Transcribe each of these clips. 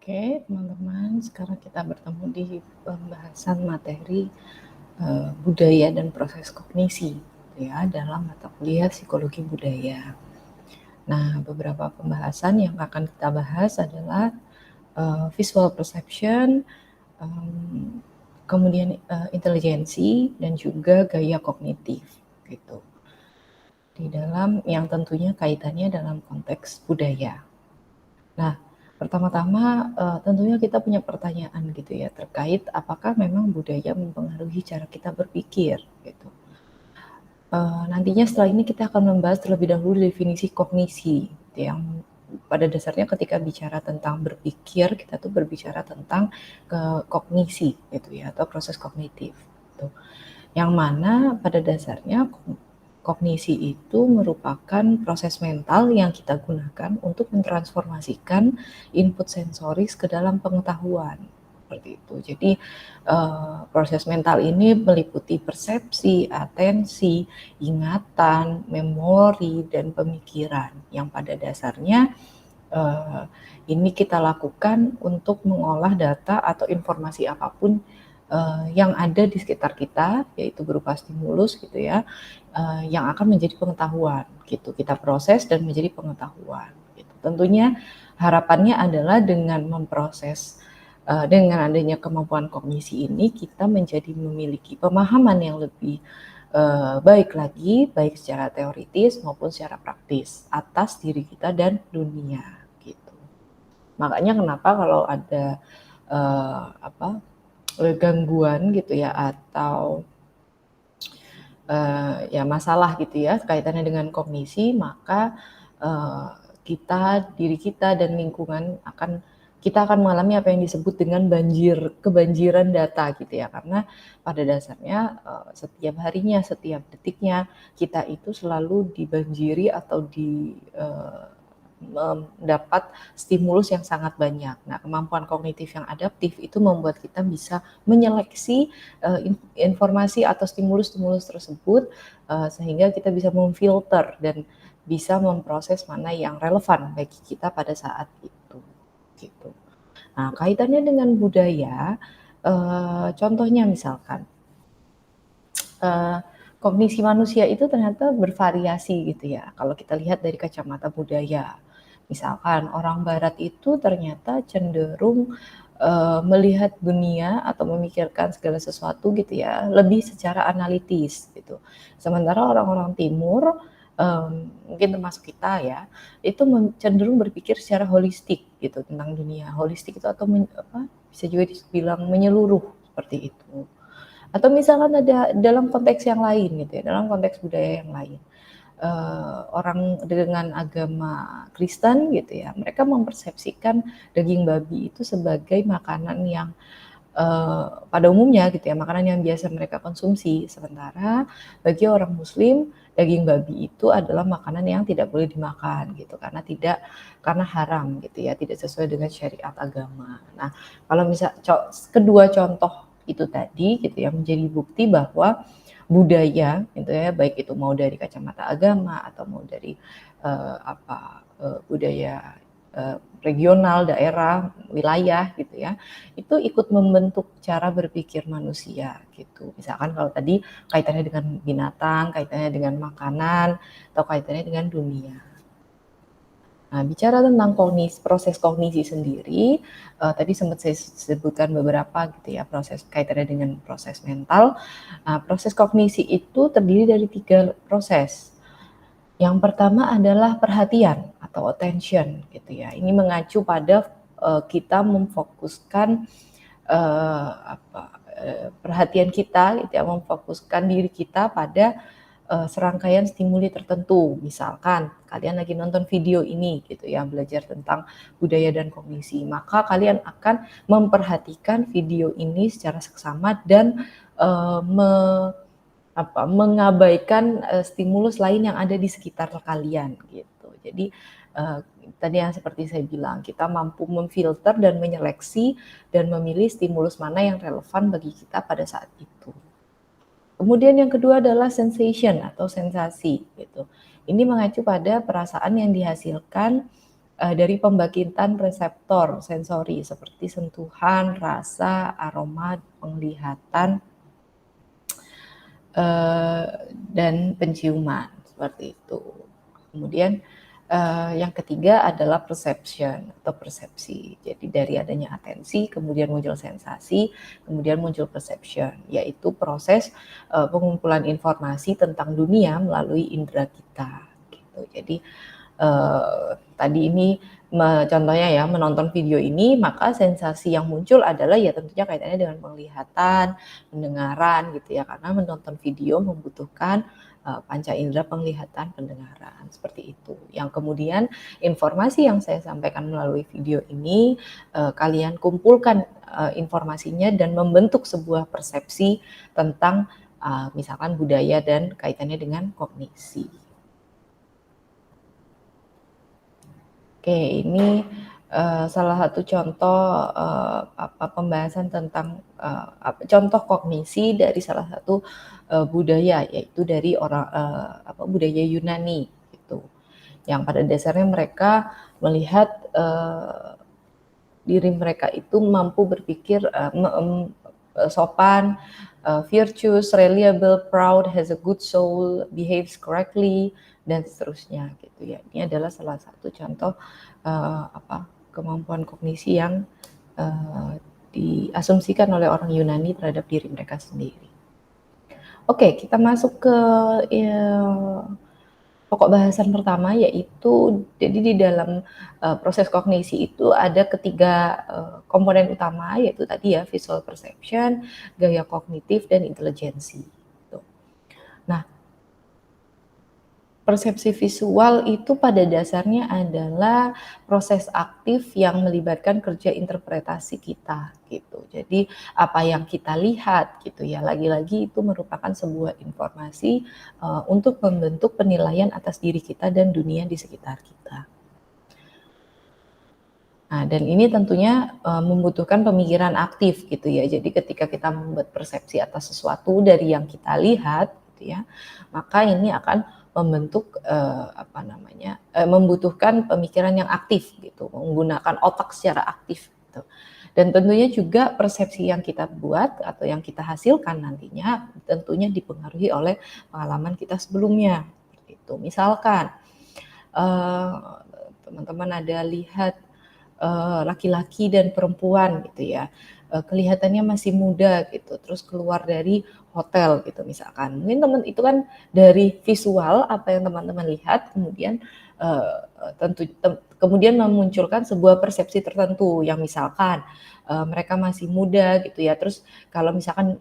Oke, teman-teman, sekarang kita bertemu di pembahasan materi budaya dan proses kognisi, gitu ya, dalam mata kuliah psikologi budaya. Nah, beberapa pembahasan yang akan kita bahas adalah visual perception, kemudian intelijensi, dan juga gaya kognitif, gitu. Di dalam yang tentunya kaitannya dalam konteks budaya. Nah, pertama-tama tentunya kita punya pertanyaan gitu ya terkait apakah memang budaya mempengaruhi cara kita berpikir gitu. Nantinya setelah ini kita akan membahas terlebih dahulu definisi kognisi gitu, yang pada dasarnya ketika bicara tentang berpikir kita tuh berbicara tentang kognisi gitu ya atau proses kognitif gitu. Yang mana pada dasarnya kognisi itu merupakan proses mental yang kita gunakan untuk mentransformasikan input sensoris ke dalam pengetahuan, seperti itu. Jadi proses mental ini meliputi persepsi, atensi, ingatan, memori, dan pemikiran yang pada dasarnya ini kita lakukan untuk mengolah data atau informasi apapun yang ada di sekitar kita, yaitu berupa stimulus gitu ya, yang akan menjadi pengetahuan gitu. Kita proses dan menjadi pengetahuan gitu. Tentunya harapannya adalah dengan memproses dengan adanya kemampuan kognisi ini kita menjadi memiliki pemahaman yang lebih baik lagi, baik secara teoritis maupun secara praktis atas diri kita dan dunia gitu. Makanya kenapa kalau ada gangguan gitu ya atau ya masalah gitu ya kaitannya dengan kognisi, maka diri kita dan lingkungan kita akan mengalami apa yang disebut dengan kebanjiran data gitu ya, karena pada dasarnya setiap harinya, setiap detiknya kita itu selalu dibanjiri atau mendapat stimulus yang sangat banyak. Nah, kemampuan kognitif yang adaptif itu membuat kita bisa menyeleksi informasi atau stimulus-stimulus tersebut sehingga kita bisa memfilter dan bisa memproses mana yang relevan bagi kita pada saat itu. Gitu. Nah, kaitannya dengan budaya, contohnya misalkan kognisi manusia itu ternyata bervariasi gitu ya. Kalau kita lihat dari kacamata budaya, misalkan orang Barat itu ternyata cenderung melihat dunia atau memikirkan segala sesuatu gitu ya, lebih secara analitis gitu. Sementara orang-orang Timur, mungkin termasuk kita ya, itu cenderung berpikir secara holistik gitu tentang dunia. Holistik itu atau bisa juga dibilang menyeluruh seperti itu. Atau misalkan ada dalam konteks yang lain gitu ya, dalam konteks budaya yang lain. Orang dengan agama Kristen gitu ya, mereka mempersepsikan daging babi itu sebagai makanan yang pada umumnya gitu ya, makanan yang biasa mereka konsumsi. Sementara bagi orang Muslim, daging babi itu adalah makanan yang tidak boleh dimakan gitu, karena haram gitu ya, tidak sesuai dengan syariat agama. Nah, kalau kedua contoh itu tadi gitu ya menjadi bukti bahwa budaya gitu ya, baik itu mau dari kacamata agama atau mau dari budaya regional, daerah, wilayah gitu ya, itu ikut membentuk cara berpikir manusia gitu. Misalkan kalau tadi kaitannya dengan binatang, kaitannya dengan makanan, atau kaitannya dengan dunia. Nah, bicara tentang proses kognisi sendiri, tadi sempat saya sebutkan beberapa gitu ya, kaitannya dengan proses mental. Nah, proses kognisi itu terdiri dari 3 proses. Yang pertama adalah perhatian atau attention gitu ya. Ini mengacu pada kita memfokuskan perhatian kita gitu ya, memfokuskan diri kita pada serangkaian stimuli tertentu. Misalkan kalian lagi nonton video ini gitu ya, belajar tentang budaya dan kognisi, maka kalian akan memperhatikan video ini secara seksama dan mengabaikan stimulus lain yang ada di sekitar kalian gitu. Jadi tadi yang seperti saya bilang, kita mampu memfilter dan menyeleksi dan memilih stimulus mana yang relevan bagi kita pada saat itu. Kemudian yang kedua adalah sensation atau sensasi gitu. Ini mengacu pada perasaan yang dihasilkan dari pembangkitan reseptor sensori seperti sentuhan, rasa, aroma, penglihatan, dan penciuman, seperti itu. Kemudian yang ketiga adalah perception atau persepsi. Jadi dari adanya atensi, kemudian muncul sensasi, kemudian muncul perception, yaitu proses pengumpulan informasi tentang dunia melalui indera kita. Gitu. Jadi tadi ini contohnya ya, menonton video ini, maka sensasi yang muncul adalah ya tentunya kaitannya dengan penglihatan, pendengaran gitu ya, karena menonton video membutuhkan panca indera penglihatan, pendengaran, seperti itu. Yang kemudian informasi yang saya sampaikan melalui video ini, kalian kumpulkan informasinya dan membentuk sebuah persepsi tentang misalkan budaya dan kaitannya dengan kognisi. Oke, ini salah satu contoh pembahasan tentang contoh kognisi dari salah satu budaya, yaitu dari budaya Yunani gitu. Yang pada dasarnya mereka melihat diri mereka itu mampu berpikir sopan, virtuous, reliable, proud, has a good soul, behaves correctly, dan seterusnya gitu ya. Ini adalah salah satu contoh kemampuan kognisi yang diasumsikan oleh orang Yunani terhadap diri mereka sendiri. Oke, kita masuk ke pokok bahasan pertama, yaitu jadi di dalam proses kognisi itu ada ketiga komponen utama, yaitu tadi ya visual perception, gaya kognitif, dan intelijensi. Nah, persepsi visual itu pada dasarnya adalah proses aktif yang melibatkan kerja interpretasi kita gitu. Jadi apa yang kita lihat gitu ya, lagi-lagi itu merupakan sebuah informasi untuk membentuk penilaian atas diri kita dan dunia di sekitar kita. Nah, dan ini tentunya membutuhkan pemikiran aktif gitu ya. Jadi ketika kita membuat persepsi atas sesuatu dari yang kita lihat gitu ya, maka ini akan membentuk membutuhkan pemikiran yang aktif gitu, menggunakan otak secara aktif gitu. Dan tentunya juga persepsi yang kita buat atau yang kita hasilkan nantinya tentunya dipengaruhi oleh pengalaman kita sebelumnya gitu. Misalkan teman-teman ada lihat laki-laki dan perempuan gitu ya, kelihatannya masih muda gitu, terus keluar dari hotel gitu misalkan. Mungkin teman itu kan dari visual apa yang teman-teman lihat, kemudian kemudian memunculkan sebuah persepsi tertentu yang misalkan mereka masih muda gitu ya. Terus kalau misalkan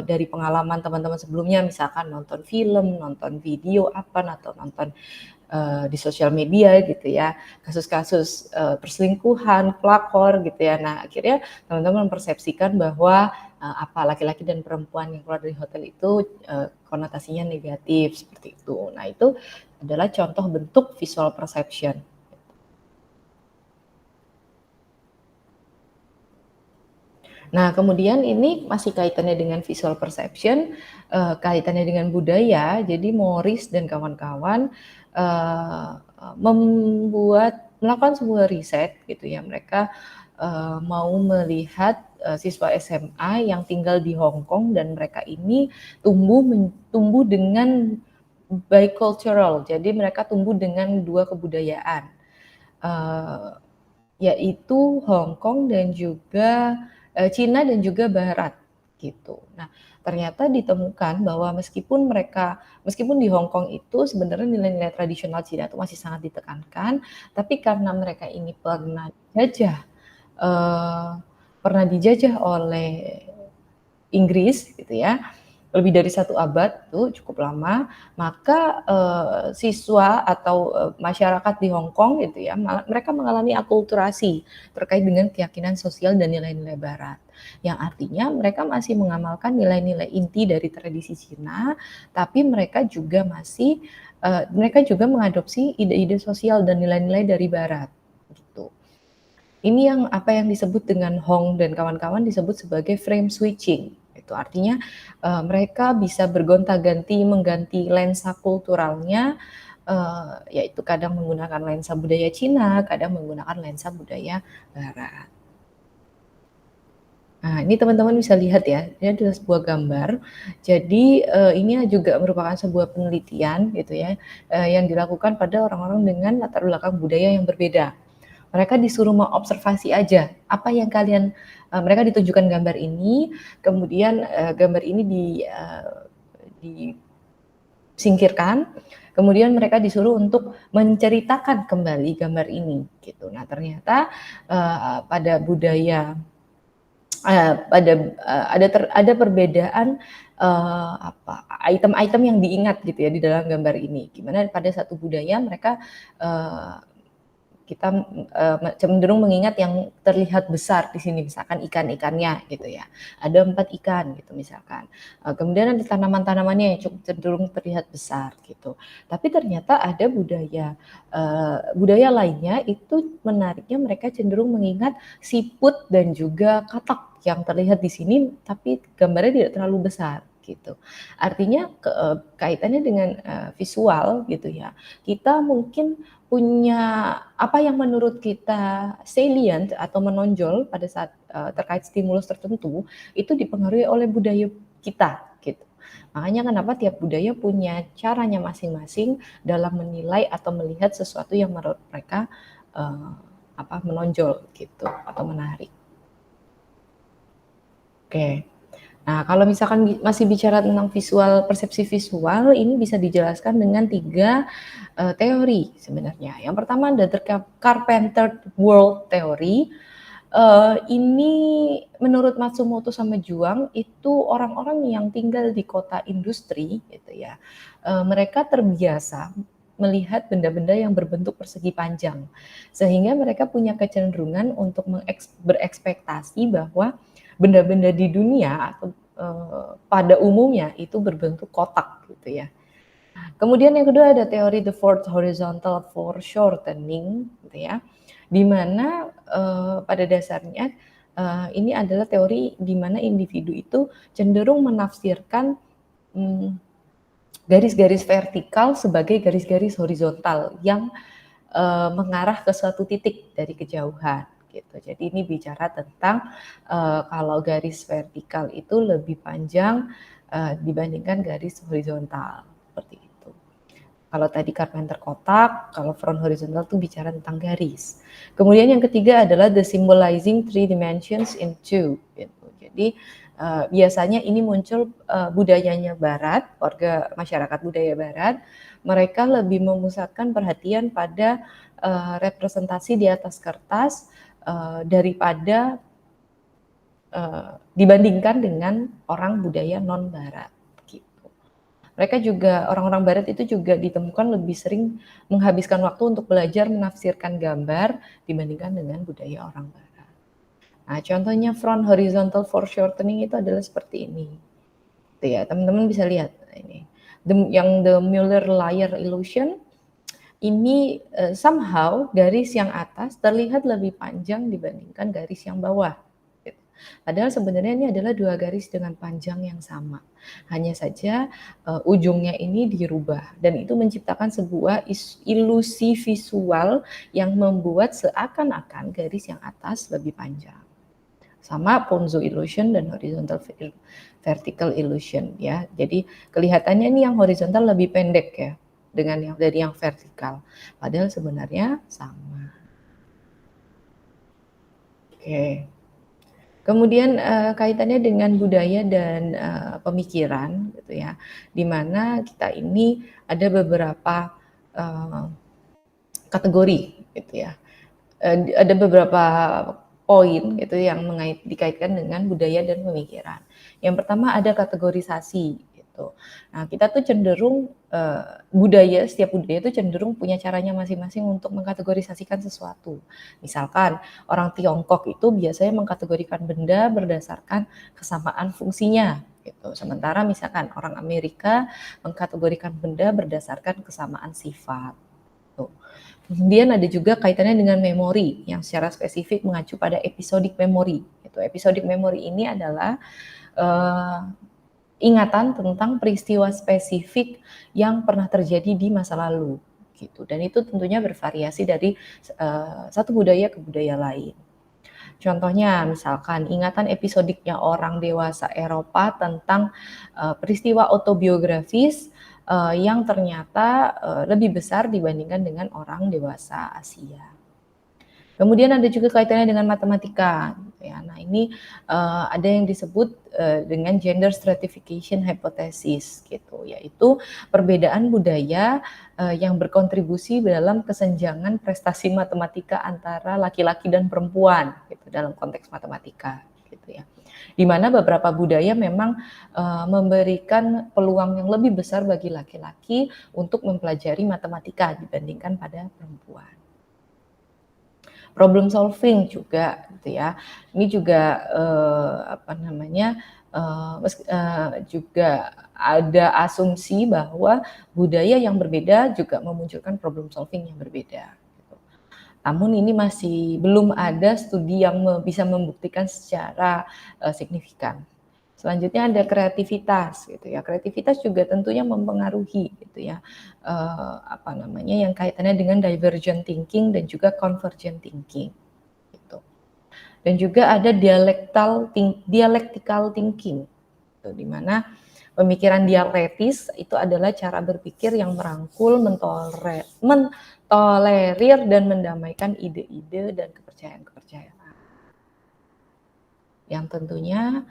dari pengalaman teman-teman sebelumnya, misalkan nonton film, nonton video apa, atau nonton di sosial media gitu ya, kasus-kasus perselingkuhan, pelakor gitu ya. Nah, akhirnya teman-teman mempersepsikan bahwa laki-laki dan perempuan yang keluar dari hotel itu konotasinya negatif seperti itu. Nah, itu adalah contoh bentuk visual perception. Nah, kemudian ini masih kaitannya dengan visual perception, kaitannya dengan budaya. Jadi Morris dan kawan-kawan melakukan sebuah riset gitu ya. Mereka mau melihat siswa SMA yang tinggal di Hong Kong, dan mereka ini tumbuh dengan bicultural. Jadi mereka tumbuh dengan dua kebudayaan, yaitu Hong Kong dan juga Cina dan juga Barat gitu. Nah, ternyata ditemukan bahwa meskipun di Hong Kong itu sebenarnya nilai-nilai tradisional Cina itu masih sangat ditekankan, tapi karena mereka ini pernah dijajah oleh Inggris gitu ya, lebih dari 1 abad tuh cukup lama, maka siswa atau masyarakat di Hong Kong gitu ya, mereka mengalami akulturasi terkait dengan keyakinan sosial dan nilai-nilai Barat. Yang artinya mereka masih mengamalkan nilai-nilai inti dari tradisi Cina, tapi mereka juga mengadopsi ide-ide sosial dan nilai-nilai dari Barat gitu. Ini yang disebut dengan Hong dan kawan-kawan disebut sebagai frame switching. Itu artinya mereka bisa bergonta-ganti mengganti lensa kulturalnya yaitu kadang menggunakan lensa budaya Cina, kadang menggunakan lensa budaya Barat. Nah, ini teman-teman bisa lihat ya, ini adalah sebuah gambar. Jadi ini juga merupakan sebuah penelitian gitu ya, yang dilakukan pada orang-orang dengan latar belakang budaya yang berbeda. Mereka disuruh mengobservasi aja apa yang mereka ditunjukkan gambar ini, kemudian gambar ini disingkirkan, kemudian mereka disuruh untuk menceritakan kembali gambar ini gitu. Nah, ternyata pada budaya ada perbedaan item-item yang diingat gitu ya di dalam gambar ini. Gimana pada satu budaya mereka kita cenderung mengingat yang terlihat besar di sini, misalkan ikan-ikannya gitu ya. Ada 4 ikan gitu misalkan. Kemudian ada tanaman-tanamannya yang cenderung terlihat besar gitu. Tapi ternyata ada budaya lainnya itu menariknya mereka cenderung mengingat siput dan juga katak yang terlihat di sini tapi gambarnya tidak terlalu besar gitu. Artinya kaitannya dengan visual gitu ya. Kita mungkin punya apa yang menurut kita salient atau menonjol pada saat terkait stimulus tertentu itu dipengaruhi oleh budaya kita gitu. Makanya kenapa tiap budaya punya caranya masing-masing dalam menilai atau melihat sesuatu yang menurut mereka menonjol gitu atau menarik. Oke. Nah, kalau misalkan masih bicara tentang persepsi visual, ini bisa dijelaskan dengan 3 teori sebenarnya. Yang pertama ada Carpenter World Theory. Ini menurut Matsumoto sama Juang itu orang-orang yang tinggal di kota industri gitu ya. Mereka terbiasa melihat benda-benda yang berbentuk persegi panjang. Sehingga mereka punya kecenderungan untuk berekspektasi bahwa benda-benda di dunia atau pada umumnya itu berbentuk kotak gitu ya. Kemudian yang kedua ada teori the fourth horizontal foreshortening gitu ya. Di mana pada dasarnya ini adalah teori di mana individu itu cenderung menafsirkan garis-garis vertikal sebagai garis-garis horizontal yang mengarah ke suatu titik dari kejauhan gitu. Jadi ini bicara tentang kalau garis vertikal itu lebih panjang dibandingkan garis horizontal seperti itu. Kalau tadi Carpenter kotak, kalau front horizontal itu bicara tentang garis. Kemudian yang ketiga adalah the symbolizing three dimensions in two. Gitu. Jadi biasanya ini muncul budayanya Barat, warga masyarakat budaya Barat, mereka lebih memusatkan perhatian pada representasi di atas kertas daripada dibandingkan dengan orang budaya non Barat. Gitu. Mereka juga orang-orang Barat itu juga ditemukan lebih sering menghabiskan waktu untuk belajar menafsirkan gambar dibandingkan dengan budaya orang Barat. Nah, contohnya front horizontal foreshortening itu adalah seperti ini. Tuh ya, teman-teman bisa lihat ini. The Mueller-Lyer illusion ini somehow garis yang atas terlihat lebih panjang dibandingkan garis yang bawah. Gitu. Padahal sebenarnya ini adalah 2 garis dengan panjang yang sama. Hanya saja ujungnya ini dirubah dan itu menciptakan sebuah ilusi visual yang membuat seakan-akan garis yang atas lebih panjang. Sama Ponzo illusion dan horizontal vertical illusion ya. Jadi kelihatannya ini yang horizontal lebih pendek ya dengan dari yang vertikal. Padahal sebenarnya sama. Oke. Kemudian kaitannya dengan budaya dan pemikiran gitu ya. Di mana kita ini ada beberapa kategori gitu ya. Ada beberapa poin gitu yang dikaitkan dengan budaya dan pemikiran. Yang pertama ada kategorisasi gitu. Nah, kita tuh cenderung setiap budaya itu cenderung punya caranya masing-masing untuk mengkategorisasikan sesuatu. Misalkan orang Tiongkok itu biasanya mengkategorikan benda berdasarkan kesamaan fungsinya gitu. Sementara misalkan orang Amerika mengkategorikan benda berdasarkan kesamaan sifat. Tuh. Kemudian ada juga kaitannya dengan memori yang secara spesifik mengacu pada episodic memory. Episodic memory ini adalah ingatan tentang peristiwa spesifik yang pernah terjadi di masa lalu. gitu. Dan itu tentunya bervariasi dari satu budaya ke budaya lain. Contohnya misalkan ingatan episodiknya orang dewasa Eropa tentang peristiwa autobiografis yang ternyata lebih besar dibandingkan dengan orang dewasa Asia. Kemudian ada juga kaitannya dengan matematika, gitu ya. Nah ini ada yang disebut dengan gender stratification hypothesis, gitu, yaitu perbedaan budaya yang berkontribusi dalam kesenjangan prestasi matematika antara laki-laki dan perempuan, gitu, dalam konteks matematika, gitu ya. Di mana beberapa budaya memang memberikan peluang yang lebih besar bagi laki-laki untuk mempelajari matematika dibandingkan pada perempuan. Problem solving juga gitu ya. Ini juga juga ada asumsi bahwa budaya yang berbeda juga memunculkan problem solving yang berbeda. Gitu. Namun ini masih belum ada studi yang bisa membuktikan secara signifikan. Selanjutnya ada kreativitas gitu ya. Kreativitas juga tentunya mempengaruhi gitu ya. Yang kaitannya dengan divergent thinking dan juga convergent thinking gitu. Dan juga ada dialectical thinking gitu, di mana pemikiran dialektis itu adalah cara berpikir yang merangkul, mentolerir dan mendamaikan ide-ide dan kepercayaan-kepercayaan. Yang tentunya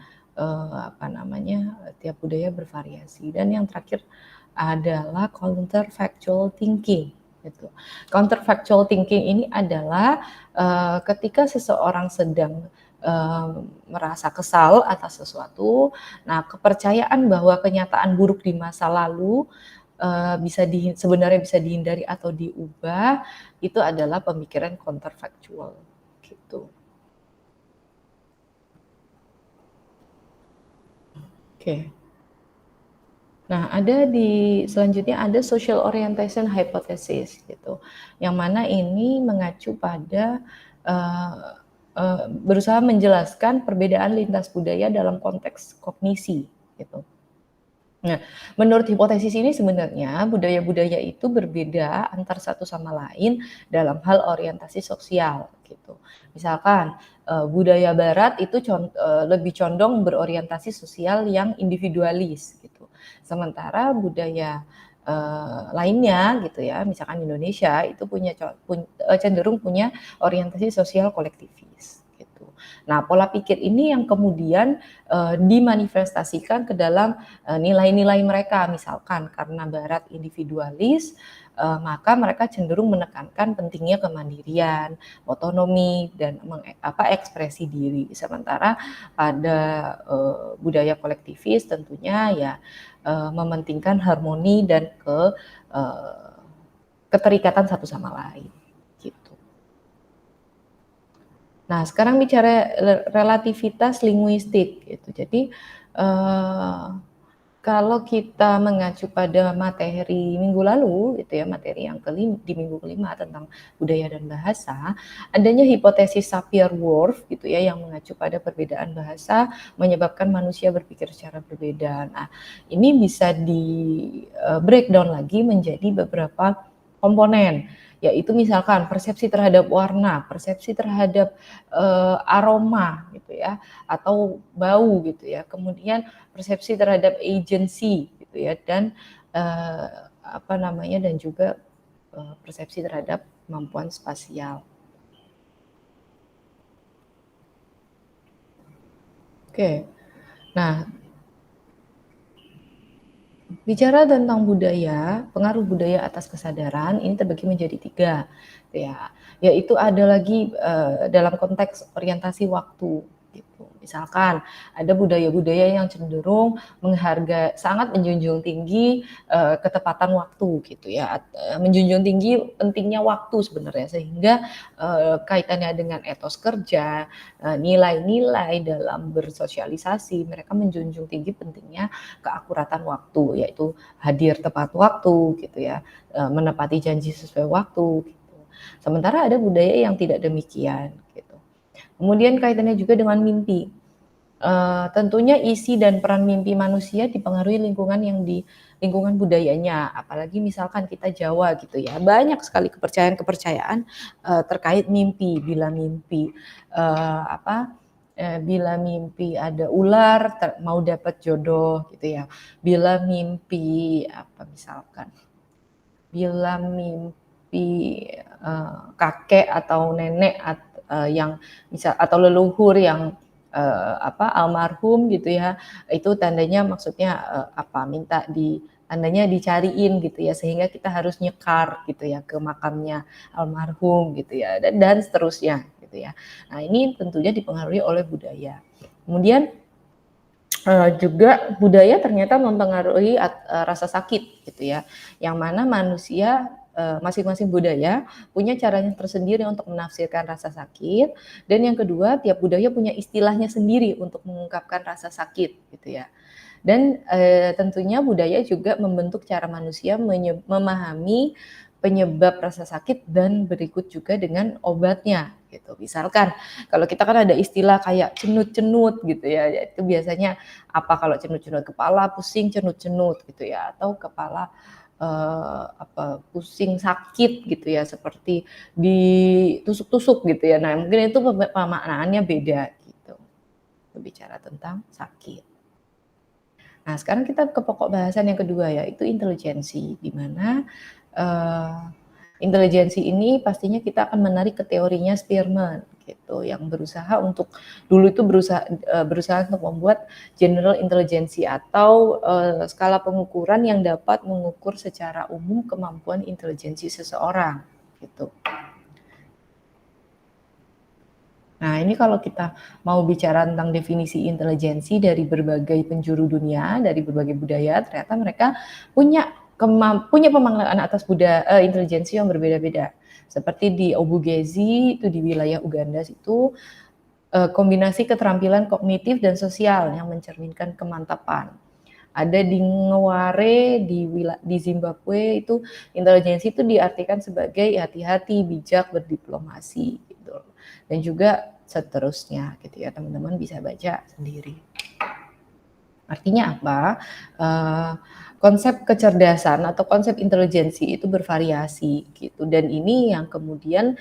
tiap budaya bervariasi. Dan yang terakhir adalah counterfactual thinking. Gitu. Counterfactual thinking ini adalah ketika seseorang sedang merasa kesal atas sesuatu, nah kepercayaan bahwa kenyataan buruk di masa lalu sebenarnya bisa dihindari atau diubah, itu adalah pemikiran counterfactual gitu. Oke. Nah, selanjutnya ada social orientation hypothesis gitu. Yang mana ini mengacu pada berusaha menjelaskan perbedaan lintas budaya dalam konteks kognisi gitu. Nah, menurut hipotesis ini sebenarnya budaya-budaya itu berbeda antar satu sama lain dalam hal orientasi sosial gitu. Misalkan budaya barat itu lebih condong berorientasi sosial yang individualis gitu. Sementara budaya lainnya gitu ya, misalkan Indonesia itu cenderung punya orientasi sosial kolektivis gitu. Nah, pola pikir ini yang kemudian dimanifestasikan ke dalam nilai-nilai mereka, misalkan karena barat individualis, maka mereka cenderung menekankan pentingnya kemandirian, otonomi, dan ekspresi diri. Sementara pada budaya kolektivis tentunya ya mementingkan harmoni dan keterikatan satu sama lain. Gitu. Nah, sekarang bicara relativitas linguistik. Gitu. Jadi kalau kita mengacu pada materi minggu lalu, gitu ya, materi yang di minggu kelima tentang budaya dan bahasa, adanya hipotesis Sapir-Whorf gitu ya, yang mengacu pada perbedaan bahasa menyebabkan manusia berpikir secara berbeda. Nah, ini bisa di breakdown lagi menjadi beberapa komponen, yaitu misalkan persepsi terhadap warna, persepsi terhadap aroma gitu ya, atau bau gitu ya, kemudian persepsi terhadap agency gitu ya, dan dan juga persepsi terhadap kemampuan spasial. Oke. Nah, bicara tentang budaya, pengaruh budaya atas kesadaran ini terbagi menjadi 3 ya, yaitu ada lagi dalam konteks orientasi waktu gitu. Misalkan ada budaya-budaya yang cenderung sangat menjunjung tinggi ketepatan waktu gitu ya, menjunjung tinggi pentingnya waktu sebenarnya, sehingga kaitannya dengan etos kerja, nilai-nilai dalam bersosialisasi, mereka menjunjung tinggi pentingnya keakuratan waktu, yaitu hadir tepat waktu gitu ya, menepati janji sesuai waktu gitu. Sementara ada budaya yang tidak demikian gitu. Kemudian kaitannya juga dengan mimpi. Tentunya isi dan peran mimpi manusia dipengaruhi lingkungan budayanya, apalagi misalkan kita Jawa gitu ya, banyak sekali kepercayaan-kepercayaan terkait mimpi. Bila mimpi ada ular mau dapat jodoh gitu ya. Bila mimpi bila mimpi kakek atau nenek yang atau leluhur yang almarhum gitu ya, itu tandanya maksudnya minta tandanya dicariin gitu ya, sehingga kita harus nyekar gitu ya ke makamnya almarhum gitu ya, dan seterusnya gitu ya. Nah, ini tentunya dipengaruhi oleh budaya. Kemudian juga budaya ternyata mempengaruhi rasa sakit gitu ya, yang mana manusia masing-masing budaya punya caranya tersendiri untuk menafsirkan rasa sakit, dan yang kedua tiap budaya punya istilahnya sendiri untuk mengungkapkan rasa sakit gitu ya. Dan tentunya budaya juga membentuk cara manusia memahami penyebab rasa sakit dan berikut juga dengan obatnya gitu. Misalkan kalau kita kan ada istilah kayak cenut-cenut gitu ya, itu biasanya kalau cenut-cenut kepala, pusing, cenut-cenut gitu ya, atau kepala pusing sakit gitu ya, seperti ditusuk-tusuk gitu ya. Nah, mungkin itu pemaknaannya beda gitu. Berbicara tentang sakit. Nah, sekarang kita ke pokok bahasan yang kedua, yaitu intelijensi, di mana intelijensi ini pastinya kita akan menarik ke teorinya Spearman gitu, yang dulu itu berusaha untuk membuat general intelligence atau skala pengukuran yang dapat mengukur secara umum kemampuan intelijensi seseorang gitu. Nah, ini kalau kita mau bicara tentang definisi intelijensi dari berbagai penjuru dunia, dari berbagai budaya, ternyata mereka punya pemaknaan atas intelijensi yang berbeda-beda. Seperti di Obugezi, itu di wilayah Uganda itu, kombinasi keterampilan kognitif dan sosial yang mencerminkan kemantapan. Ada di Ngeware di Zimbabwe, itu intelijensi itu diartikan sebagai hati-hati, bijak, berdiplomasi gitu. Dan juga seterusnya gitu ya, teman-teman bisa baca sendiri. Artinya apa? Konsep kecerdasan atau konsep intelijensi itu bervariasi gitu, dan ini yang kemudian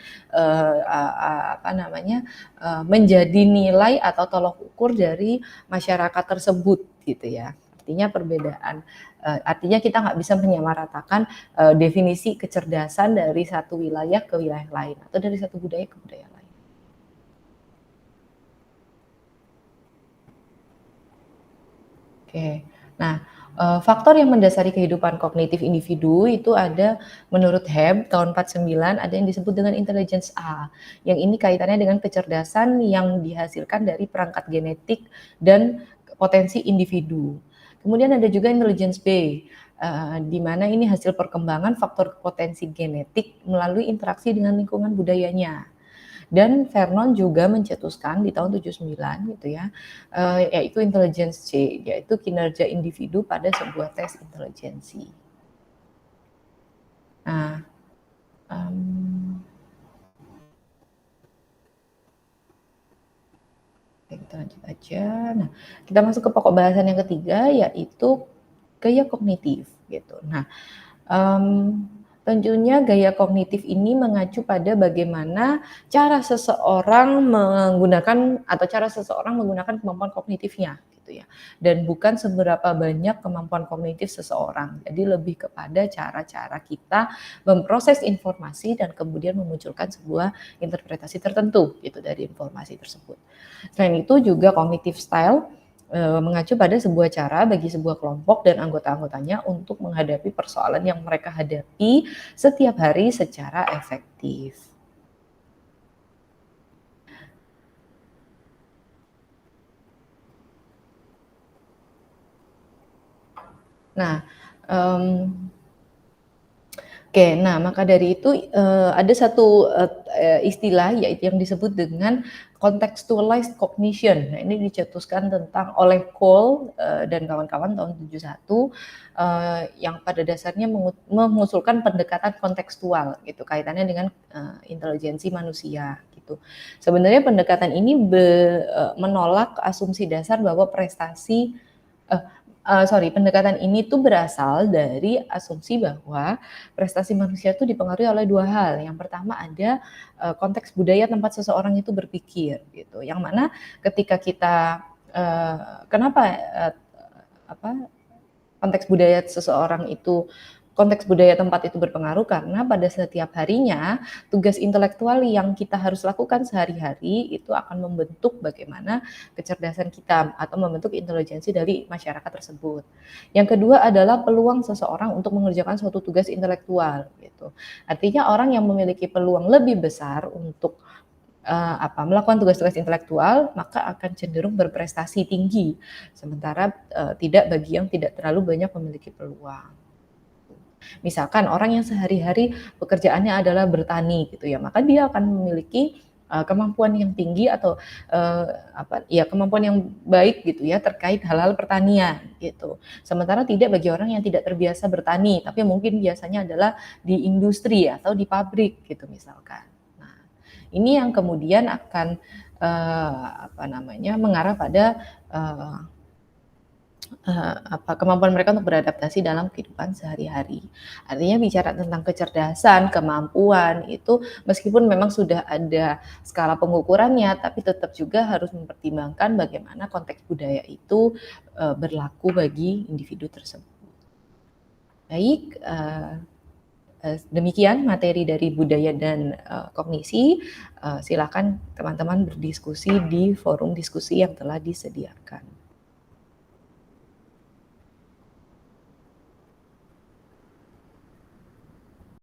menjadi nilai atau tolok ukur dari masyarakat tersebut gitu ya. Artinya kita nggak bisa menyamaratakan definisi kecerdasan dari satu wilayah ke wilayah lain atau dari satu budaya ke budaya lain. Oke, nah faktor yang mendasari kehidupan kognitif individu itu ada menurut Hebb tahun 49 ada yang disebut dengan intelligence A, yang ini kaitannya dengan kecerdasan yang dihasilkan dari perangkat genetik dan potensi individu. Kemudian ada juga intelligence B, di mana ini hasil perkembangan faktor potensi genetik melalui interaksi dengan lingkungan budayanya. Dan Vernon juga mencetuskan di tahun 79 gitu ya, yaitu intelligence C, yaitu kinerja individu pada sebuah tes intelijensi. Nah, kita lanjut aja. Nah, kita masuk ke pokok bahasan yang ketiga, yaitu gaya kognitif gitu. Nah, tentunya gaya kognitif ini mengacu pada bagaimana cara seseorang menggunakan kemampuan kognitifnya gitu ya. Dan bukan seberapa banyak kemampuan kognitif seseorang. Jadi lebih kepada cara-cara kita memproses informasi dan kemudian memunculkan sebuah interpretasi tertentu gitu dari informasi tersebut. Selain itu juga cognitive style mengacu pada sebuah cara bagi sebuah kelompok dan anggota-anggotanya untuk menghadapi persoalan yang mereka hadapi setiap hari secara efektif. Nah, Oke, nah maka dari itu, ada satu, istilah yaitu yang disebut dengan contextualized cognition. Nah, ini dicetuskan oleh Cole, dan kawan-kawan tahun 71, yang pada dasarnya mengusulkan pendekatan kontekstual gitu, kaitannya dengan, intelijensi manusia gitu. Sebenarnya pendekatan ini menolak asumsi dasar bahwa prestasi eh, pendekatan ini tuh berasal dari asumsi bahwa prestasi manusia itu dipengaruhi oleh dua hal. Yang pertama ada konteks budaya tempat seseorang itu berpikir, gitu. Yang mana ketika kita kenapa apa konteks budaya tempat itu berpengaruh karena pada setiap harinya tugas intelektual yang kita harus lakukan sehari-hari itu akan membentuk bagaimana kecerdasan kita atau membentuk intelijensi dari masyarakat tersebut. Yang kedua adalah peluang seseorang untuk mengerjakan suatu tugas intelektual gitu. Artinya orang yang memiliki peluang lebih besar untuk melakukan tugas-tugas intelektual maka akan cenderung berprestasi tinggi, sementara tidak bagi yang tidak terlalu banyak memiliki peluang. Misalkan orang yang sehari-hari pekerjaannya adalah bertani gitu ya, maka dia akan memiliki kemampuan yang tinggi atau kemampuan yang baik gitu ya terkait hal-hal pertanian gitu. Sementara tidak bagi orang yang tidak terbiasa bertani, tapi mungkin biasanya adalah di industri atau di pabrik gitu misalkan. Nah, ini yang kemudian akan mengarah pada kemampuan mereka untuk beradaptasi dalam kehidupan sehari-hari. Artinya bicara tentang kecerdasan, kemampuan itu meskipun memang sudah ada skala pengukurannya, tapi tetap juga harus mempertimbangkan bagaimana konteks budaya itu berlaku bagi individu tersebut. Baik, demikian materi dari budaya dan kognisi. Silakan teman-teman berdiskusi di forum diskusi yang telah disediakan.